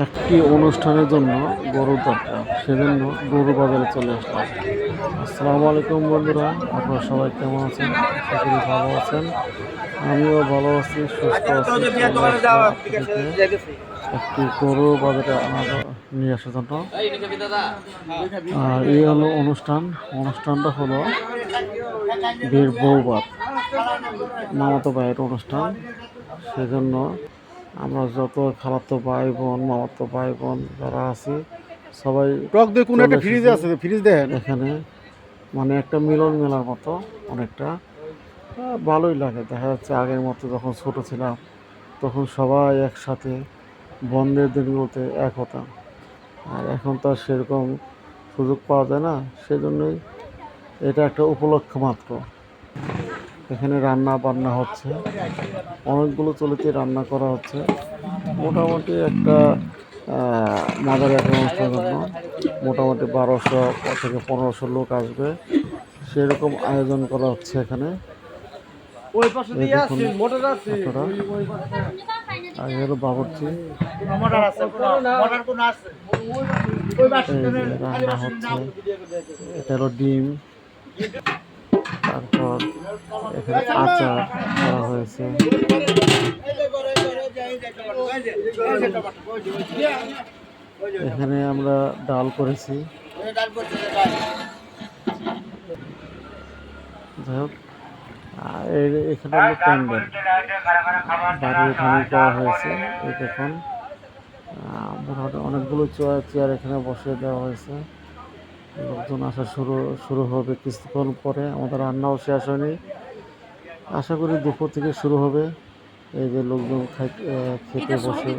একটি অনুষ্ঠানের জন্য গরুর দরকার, সেজন্য গরু বাজারে চলে আসলাম। আসসালামু আলাইকুম বন্ধুরা, আপনারা সবাই কেমন আছেন? আশা করি ভালো আছেন। আমিও ভালো আছি, সুস্থ আছি। চলে আসলাম আপনাদেরকে একটি গরু বাজারে নিয়ে আসার জন্য। আর এই হলো অনুষ্ঠানটা হলো বীর বৌবাত, মামাতো ভাইয়ের অনুষ্ঠান। সেজন্য আমরা যত খালাতো ভাই বোন, মামাতো ভাই বোন যারা আছি সবাই টক দই কোন একটা ফ্রিজে আছে, ফ্রিজ দেখেন এখানে। মানে একটা মিলন মেলার মতো অনেকটা ভালোই লাগে। দেখা যাচ্ছে আগের মতো যখন ছোট ছিলাম তখন সবাই একসাথে বন্ধের দিনগুলোতে এক হতাম। আর এখন তো আর সেরকম সুযোগ পাওয়া যায় না, সেজন্যই এটা একটা উপলক্ষ মাত্র। এখানে রান্না বান্না হচ্ছে, অনেকগুলো চুলাতে রান্না করা হচ্ছে। মোটামুটি একটা মাদার একটা অনুষ্ঠানের জন্য মোটামুটি 1200 থেকে 1500 লোক আসবে, সেরকম আয়োজন করা হচ্ছে এখানে। আর হলো বাবুর্চি, রান্না হচ্ছে। এটা হলো ডিম, তারপর এখানে আচার করা হয়েছে। এখানে আমরা ডাল করেছি। যাই হোক, এখানে হলো প্যান্ডেল, বাড়ির এখানে করা হয়েছে। এই দেখুন, মোটামুটি অনেকগুলো চেয়ার এখানে বসিয়ে দেওয়া হয়েছে। লোকজন আসা শুরু হবে কিছুক্ষণ পরে। আমাদের রান্নাও শেষ হয়নি, আশা করি দুপুর থেকে শুরু হবে। এই যে লোকজন খেতে বসে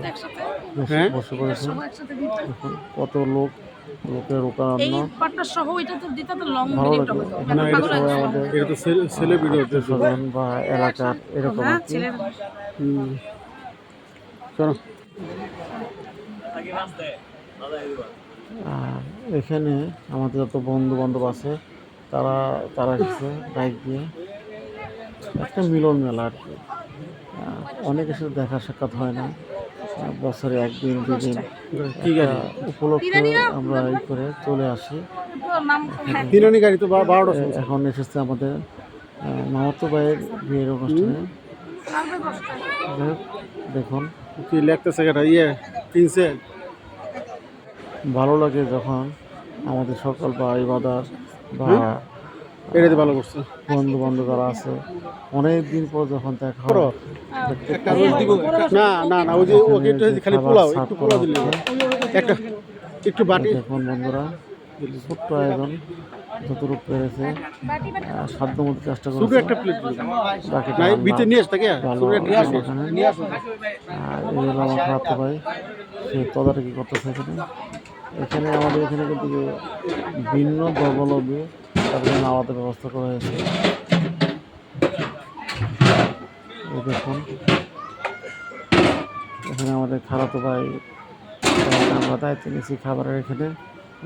পড়েছে। দেখুন কত লোকের রান্না, ভালো লাগে। এখানে সবাই আমাদের স্বজন বা এলাকার এরকম আর কি। আর এখানে আমাদের যত বন্ধু বান্ধব আছে তারা এসেছে বাইক দিয়ে। একটা মিলন মেলা আর কি। অনেকের সাথে দেখা সাক্ষাৎ হয় না, বছরে একদিন দুদিন উপলক্ষে আমরা এই করে চলে আসি। এখন এসেছে আমাদের মামাতো ভাইয়ের বিয়ের অনুষ্ঠানে। দেখুন কি লাগতেছে, কিনছে। ভালো লাগে যখন আমাদের সকল ভাই বাদার বা ভালো করছে বন্ধু বান্ধব যারা আছে অনেক দিন পর যখন দেখা হয়। খালি পোলাও, একটু পোলাও দিলে একটু বাটি। দেখুন বন্ধুরা, ছোট্ট আয়োজন, যতটুকু পেরেছে সাধ্য মতো চেষ্টা করছে। একটা প্লেট আর এই হলো আমার খালাতো ভাই, সে তদারকি করতেছে এখানে। আমাদের এখানে কিন্তু ভিন্ন ধর্মাবলম্বী তাদের জন্য আলাদা ব্যবস্থা করা হয়েছে। এই দেখুন, এখানে আমাদের খালাতো ভাই, আমরা দায়িত্ব নিয়েছি খাবারের এখানে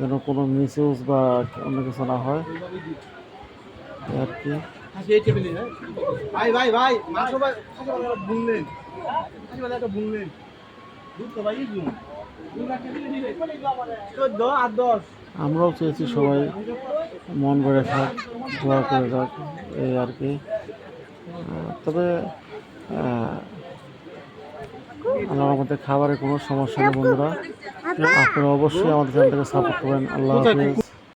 যেন কোনো মিসইউজ বা অন্য কিছু না হয় আর কি। আমরাও চেয়েছি সবাই মন ভরে খাক, দোয়া করে যাক, এই আর কি। তবে আমার মধ্যে খাবারের কোনো সমস্যা নেই বন্ধুরা। আপনারা অবশ্যই আমাদের চ্যানেলটাকে সাপোর্ট করবেন। আল্লাহ হাফেজ।